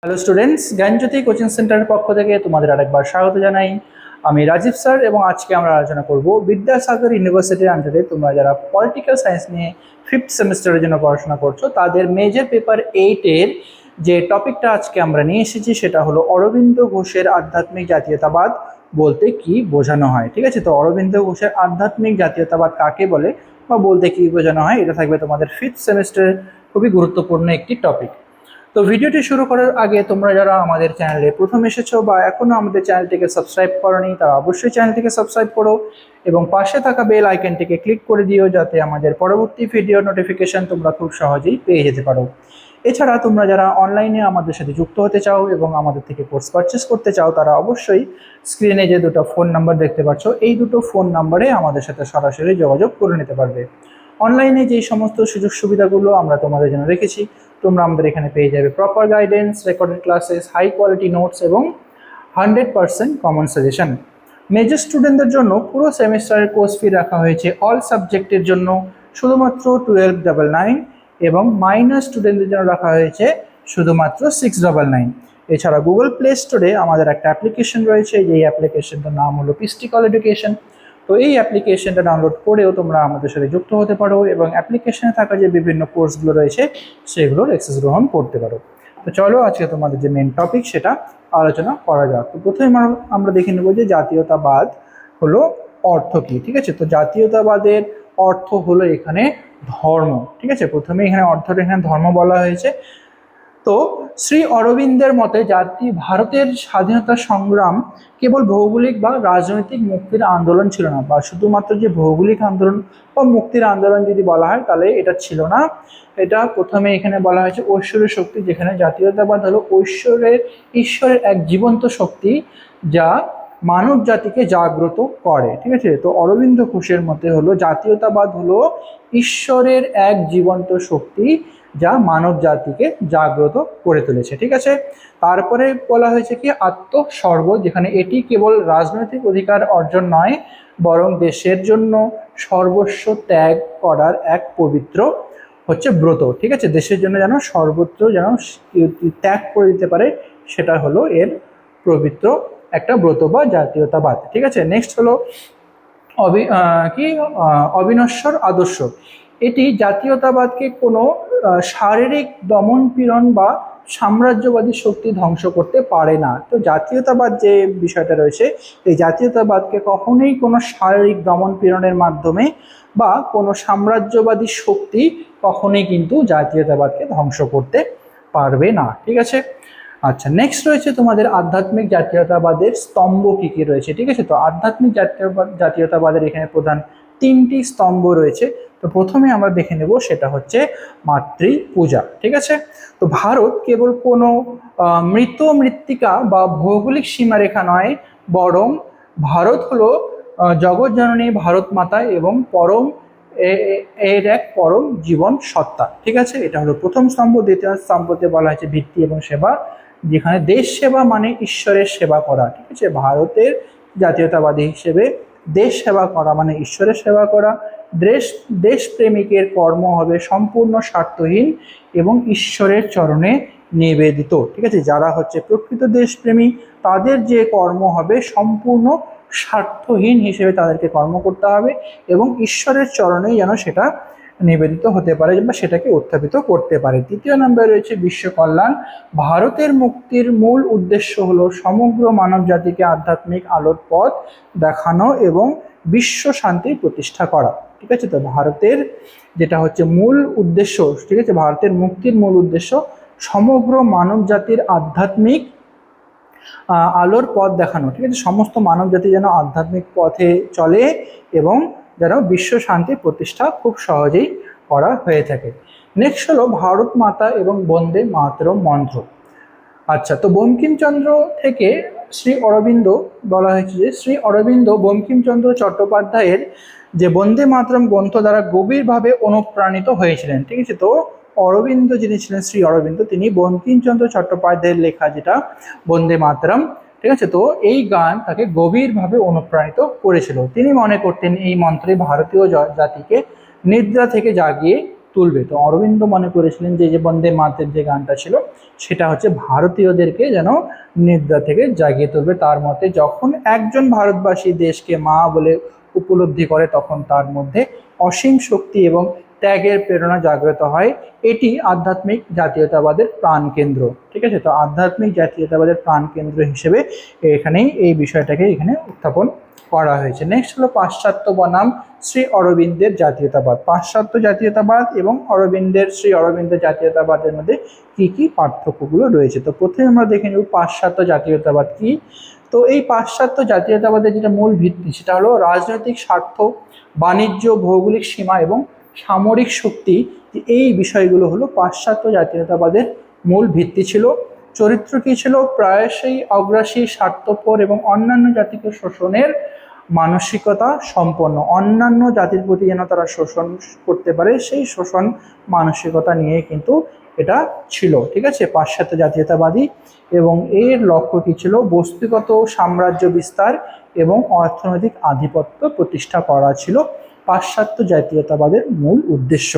Hello students, জ্ঞানজ্যোতি coaching সেন্টারের পক্ষ থেকে তোমাদের আরেকবার স্বাগত জানাই। আমি রাজীব স্যার এবং আজকে আমরা আলোচনা করব বিদ্যাসাগর ইউনিভার্সিটির আন্ডারে তোমরা যারা পলিটিক্যাল সায়েন্স নিয়ে 5th সেমিস্টারের জন্য পড়াশোনা করছো তাদের মেজর পেপার 8-এর যে টপিকটা আজকে আমরা নিয়ে এসেছি সেটা হলো অরবিন্দ ঘোষের আধ্যাত্মিক জাতীয়তাবাদ বলতে কি বোঝানো হয়। ঠিক আছে, তো অরবিন্দ ঘোষের আধ্যাত্মিক জাতীয়তাবাদ কাকে বলে বা বলতে কি বোঝানো হয়, এটা থাকবে তোমাদের 5th সেমিস্টারের খুবই গুরুত্বপূর্ণ একটি টপিক। তো ভিডিওটি শুরু করার আগে তোমরা যারা আমাদের চ্যানেলে প্রথম এসেছো বা এখনো আমাদের চ্যানেলটিকে সাবস্ক্রাইব করোনি তারা অবশ্যই চ্যানেলটিকে সাবস্ক্রাইব করো এবং পাশে থাকা বেল আইকনটিকে ক্লিক করে দিও যাতে আমাদের পরবর্তী ভিডিও নোটিফিকেশন তোমরা খুব সহজেই পেয়ে যেতে পারো। এছাড়া তোমরা যারা অনলাইনে আমাদের সাথে যুক্ত হতে চাও এবং আমাদের থেকে কোর্স পারচেস করতে চাও তারা অবশ্যই স্ক্রিনে যে দুটো ফোন নাম্বার দেখতে পাচ্ছ এই দুটো ফোন নাম্বারে আমাদের সাথে সরাসরি যোগাযোগ করে নিতে পারবে। অনলাইনে যেই সমস্ত সুযোগ সুবিধাগুলো আমরা তোমাদের জন্য রেখেছি তোমরা আমাদের এখানে পেয়ে যাবে proper guidance, recorded classes, high quality notes এবং 100% কমন সাজেশন। মেজর স্টুডেন্টদের জন্য পুরো সেমিস্টারের কোর্স ফি রাখা হয়েছে অল সাবজেক্টের জন্য শুধুমাত্র 1299 এবং মাইনর স্টুডেন্টদের জন্য রাখা হয়েছে শুধুমাত্র 699। এছাড়া গুগল প্লে স্টোরে আমাদের একটা অ্যাপ্লিকেশন রয়েছে, যেই অ্যাপ্লিকেশনটার নাম হলো পিস্টিকল এডুকেশন। তো এই অ্যাপ্লিকেশনটা ডাউনলোড করেও তোমরা আমাদের সাথে যুক্ত হতে পারো এবং অ্যাপ্লিকেশনে থাকা যে বিভিন্ন কোর্সগুলো রয়েছে সেগুলোর অ্যাক্সেস গ্রহণ করতে পারো। তো চলো আজকে তোমাদের যে মেন টপিক সেটা আলোচনা করা যাক। তো প্রথমে আমরা দেখে নেব যে জাতীয়তাবাদ হলো অর্থ কী। ঠিক আছে, তো জাতীয়তাবাদের অর্থ হলো এখানে ধর্ম। ঠিক আছে, প্রথমে এখানে অর্থটা এখানে ধর্ম বলা হয়েছে। তো শ্রী অরবিন্দের মতে ভারতের স্বাধীনতা সংগ্রাম কেবল ভৌগোলিক বা রাজনৈতিক মুক্তির আন্দোলন ছিল না, বা শুধুমাত্র যে ভৌগোলিক আন্দোলন বা মুক্তির আন্দোলন যদি বলা হয় তাহলে এটা ছিল না। এটা প্রথমে এখানে বলা হয়েছে ঐশ্বরিক শক্তি, যেখানে জাতীয়তাবাদ হলো ঈশ্বরের এক জীবন্ত শক্তি যা মানব জাতিকে জাগ্রত করে। ঠিক আছে, তো অরবিন্দ ঘোষের মতে হলো জাতীয়তাবাদ হলো ঈশ্বরের এক জীবন্ত শক্তি যা মানব জাতিকে জাগ্রত করে তুলেছে। ঠিক আছে, তারপরে বলা হয়েছে কি আত্মস্বর্গ, যেখানে এটি কেবল রাজনৈতিক অধিকার অর্জন নয় বরং দেশের জন্য সর্বস্ব ত্যাগ করার এক পবিত্র ব্রত। ঠিক আছে, দেশের জন্য যেন সর্বত্র যেন ত্যাগ করে দিতে পারে সেটা হলো এর পবিত্র একটা ব্রত বা জাতীয়তাবাদ। ঠিক আছে, নেক্সট হলো অবিনশ্বর আদর্শ। এটি জাতীয়তাবাদকে কোনো শারীরিক দমন পীড়ন বা সাম্রাজ্যবাদী শক্তি ধ্বংস করতে পারে না। তো জাতীয়তাবাদ যে বিষয়টা রয়েছে এই জাতীয়তাবাদকে কখনোই কোনো শারীরিক দমন পীড়নের মাধ্যমে বা কোনো সাম্রাজ্যবাদী শক্তি কখনোই কিন্তু জাতীয়তাবাদকে ধ্বংস করতে পারবে না। ঠিক আছে, আচ্ছা নেক্সট রয়েছে তোমাদের আধ্যাত্মিক জাতীয়তাবাদের স্তম্ভ কী কী রয়েছে। ঠিক আছে, তো আধ্যাত্মিক জাতীয়তাবাদের এখানে প্রধান 3টি স্তম্ভ রয়েছে। তো প্রথমে আমরা দেখে নেব সেটা হচ্ছে মাতৃ পূজা। ঠিক আছে, তো ভারত কেবল কোনো মৃত্তিকা বা ভৌগোলিক সীমারেখা নয় বরং ভারত হলো জগৎ জননী ভারত মাতা এবং এর এক পরম জীবন সত্তা। ঠিক আছে, এটা হলো প্রথম স্তম্ভ। দ্বিতীয় স্তম্ভতে বলা হয়েছে ভিত্তি এবং সেবা, যেখানে দেশ সেবা মানে ঈশ্বরের সেবা করা। ঠিক আছে, ভারতের জাতীয়তাবাদী হিসেবে দেশ সেবা করা মানে ঈশ্বরের সেবা করা। দেশপ্রেমিকের কর্ম হবে সম্পূর্ণ স্বার্থহীন এবং ঈশ্বরের চরণে নিবেদিত। ঠিক আছে, যারা প্রকৃত দেশপ্রেমী তাদের যে কর্ম হবে সম্পূর্ণ স্বার্থহীন হিসেবে তাদেরকে কর্ম করতে হবে এবং ঈশ্বরের চরণেই যেন সেটা নিবেদিত হতে পারে বা সেটাকে উত্থাপিত করতে পারে। তৃতীয় নম্বরে রয়েছে বিশ্ব কল্যাণ। ভারতের মুক্তির মূল উদ্দেশ্য হলো সমগ্র মানব জাতিকে আধ্যাত্মিক আলোর পথ দেখানো এবং বিশ্ব শান্তি প্রতিষ্ঠা করা। ঠিক আছে, তো ভারতের যেটা মূল উদ্দেশ্য, ঠিক আছে, ভারতের মুক্তির মূল উদ্দেশ্য সমগ্র মানব জাতির আধ্যাত্মিক আলোর পথ দেখানো। ঠিক আছে, সমস্ত মানব জাতি যেন আধ্যাত্মিক পথে চলে এবং যেন বিশ্ব শান্তি প্রতিষ্ঠা খুব সহজেই করা হয়ে থাকে। নেক্সট হলো ভারত মাতা এবং বন্দে মাতরম মন্ত্র। আচ্ছা, তো বঙ্কিমচন্দ্র থেকে শ্রী অরবিন্দ বলা হয়েছে যে শ্রী অরবিন্দ বঙ্কিমচন্দ্র চট্টোপাধ্যায়ের যে বন্দে মাতরম গ্রন্থ দ্বারা গভীরভাবে অনুপ্রাণিত হয়েছিলেন। ঠিক আছে, তো অরবিন্দ যিনি ছিলেন শ্রী অরবিন্দ তিনি বঙ্কিমচন্দ্র চট্টোপাধ্যায়ের লেখা যেটা বন্দে মাতরম, ঠিক আছে, তো এই গান তাকে গভীরভাবে অনুপ্রাণিত করেছিল। তিনি মনে করতেন এই মন্ত্রে ভারতীয় জাতিকে নিদ্রা থেকে জাগিয়ে তুলবে। তো অরবিন্দ মনে করেছিলেন যে যে বন্দে মাতরম যে গানটা ছিল সেটা হচ্ছে ভারতীয়দেরকে যেন নিদ্রা থেকে জাগিয়ে তুলবে। তার মতে যখন একজন ভারতবাসী দেশকে মা বলে উপলব্ধি করে তখন তার মধ্যে অসীম শক্তি এবং ত্যাগের প্রেরণা জাগ্রত হয়। এটি আধ্যাত্মিক জাতীয়তাবাদের প্রাণকেন্দ্র। ঠিক আছে, তো আধ্যাত্মিক জাতীয়তাবাদের প্রাণকেন্দ্র হিসেবে এখানেই এই বিষয়টাকে এখানে উত্থাপন করা হয়েছে। নেক্সট হলো পাশ্চাত্য বনাম শ্রী অরবিন্দের জাতীয়তাবাদ। পাশ্চাত্য জাতীয়তাবাদ এবং শ্রী অরবিন্দের জাতীয়তাবাদের মধ্যে কি কি পার্থক্যগুলো রয়েছে। তো প্রথমে আমরা দেখে নেব পাশ্চাত্য জাতীয়তাবাদ কি। তো এই পাশ্চাত্য জাতীয়তাবাদের যেটা মূল ভিত্তি সেটা হলো রাজনৈতিক স্বার্থ, বাণিজ্য, ভৌগোলিক সীমা এবং সামরিক শক্তি। এই বিষয়গুলো হলো পাশ্চাত্য জাতীয়তাবাদের মূল ভিত্তি ছিল। চরিত্র কি ছিল? প্রায়শই অগ্রাসী, স্বার্থপর এবং অন্যান্য জাতিকে শোষণের মানসিকতা সম্পন্ন। অন্যান্য জাতির প্রতি যেন তারা শোষণ করতে পারে সেই শোষণ মানসিকতা নিয়ে কিন্তু এটা ছিল। ঠিক আছে, পাশ্চাত্য জাতীয়তাবাদী। এবং এর লক্ষ্য কি ছিল? বস্তুগত সাম্রাজ্য বিস্তার এবং অর্থনৈতিক আধিপত্য প্রতিষ্ঠা করা ছিল পাশ্চাত্য জাতীয়তাবাদের মূল উদ্দেশ্য।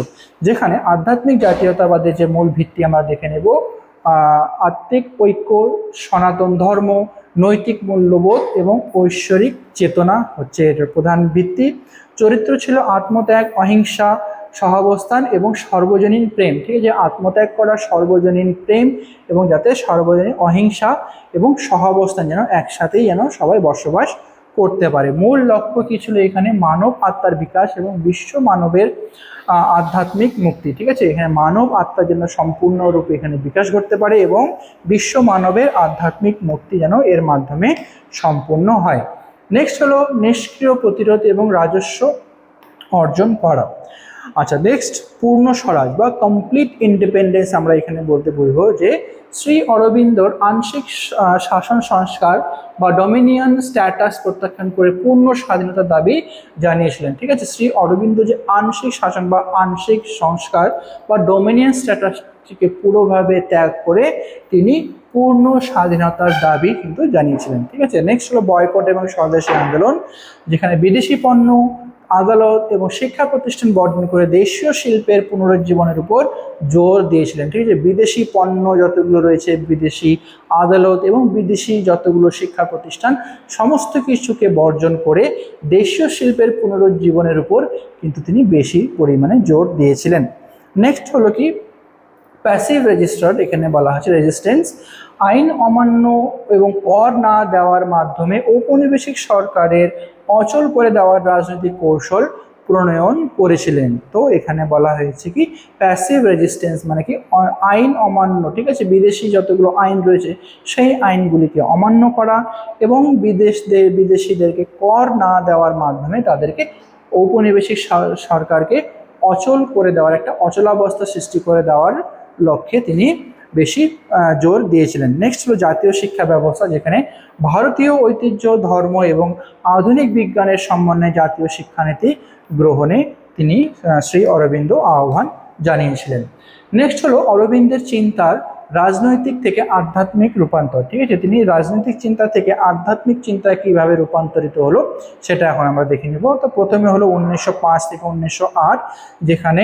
যেখানে আধ্যাত্মিক জাতীয়তাবাদের যে মূল ভিত্তি আমরা দেখে নেব, আত্মিক ঐক্য, সনাতন ধর্ম, নৈতিক মূল্যবোধ এবং ঐশ্বরিক চেতনা হচ্ছে এটার প্রধান ভিত্তি। চরিত্র ছিল আত্মত্যাগ, অহিংসা, সহাবস্থান এবং সর্বজনীন প্রেম। ঠিক আছে, আত্মত্যাগ করা, সর্বজনীন প্রেম এবং যাতে সর্বজনীন অহিংসা এবং সহাবস্থান যেন একসাথেই যেন সবাই বসবাস করতে পারে। মূল লক্ষ্য কি ছিল এখানে? মানব আত্মার বিকাশ এবং বিশ্ব মানবের আধ্যাত্মিক মুক্তি। ঠিক আছে, এখানে মানব আত্মার জন্য সম্পূর্ণরূপে এখানে বিকাশ ঘটতে পারে এবং বিশ্ব মানবের আধ্যাত্মিক মুক্তি যেন এর মাধ্যমে সম্পূর্ণ হয়। নেক্সট হলো নিষ্ক্রিয় প্রতিরোধ এবং রাজস্ব অর্জন করা। আচ্ছা, নেক্সট পূর্ণ স্বরাজ বা কমপ্লিট ইন্ডিপেন্ডেন্স আমরা এখানে বলতে বুঝবো যে শ্রী অরবিন্দর আংশিক শাসন সংস্কার বা ডমিনিয়ন স্ট্যাটাস প্রত্যাখ্যান করে পূর্ণ স্বাধীনতার দাবি জানিয়েছিলেন। ঠিক আছে, শ্রী অরবিন্দ যে আংশিক শাসন বা আংশিক সংস্কার বা ডমিনিয়ন স্ট্যাটাসটিকে পুরোভাবে ত্যাগ করে তিনি পূর্ণ স্বাধীনতার দাবি কিন্তু জানিয়েছিলেন। ঠিক আছে, নেক্সট হলো বয়কট এবং স্বদেশী আন্দোলন, যেখানে বিদেশি পণ্য, আদালত এবং শিক্ষা প্রতিষ্ঠান বর্জন করে দেশীয় শিল্পের পুনরুজ্জীবনের উপর জোর দিয়েছিলেন। ঠিক আছে, বিদেশি পণ্য যতগুলো রয়েছে, বিদেশি আদালত এবং বিদেশি যতগুলো শিক্ষা প্রতিষ্ঠান সমস্ত কিছুকে বর্জন করে দেশীয় শিল্পের পুনরুজ্জীবনের উপর কিন্তু তিনি বেশি পরিমাণে জোর দিয়েছিলেন। নেক্সট হলো কি প্যাসিভ রেজিস্টার, এখানে বলা হচ্ছে রেজিস্ট্যান্স। আইন অমান্য এবং কর না দেওয়ার মাধ্যমে ঔপনিবেশিক সরকারের অচল করে দেওয়ার রাজনৈতিক কৌশল প্রণয়ন করেছিলেন। তো এখানে বলা হয়েছে কি প্যাসিভ রেজিস্ট্যান্স মানে কি আইন অমান্য। ঠিক আছে, বিদেশি যতগুলো আইন রয়েছে সেই আইনগুলিকে অমান্য করা এবং বিদেশিদেরকে কর না দেওয়ার মাধ্যমে তাদেরকে ঔপনিবেশিক সরকারকে অচল করে দেওয়ার, একটা অচলাবস্থা সৃষ্টি করে দেওয়ার লক্ষ্যে তিনি বেশি জোর দিয়েছিলেন। নেক্সট হলো জাতীয় শিক্ষা ব্যবস্থা, যেখানে ভারতীয় ঐতিহ্য, ধর্ম এবং আধুনিক বিজ্ঞানের সমন্বয়ে জাতীয় শিক্ষানীতি গ্রহণে তিনি শ্রী অরবিন্দ আহ্বান জানিয়েছিলেন। নেক্সট হলো অরবিন্দের চিন্তার রাজনৈতিক থেকে আধ্যাত্মিক রূপান্তর। ঠিক আছে, তিনি রাজনৈতিক চিন্তা থেকে আধ্যাত্মিক চিন্তায় কিভাবে রূপান্তরিত হলো সেটা এখন আমরা দেখে নিব। তো প্রথমে হলো 1905 থেকে 1908, যেখানে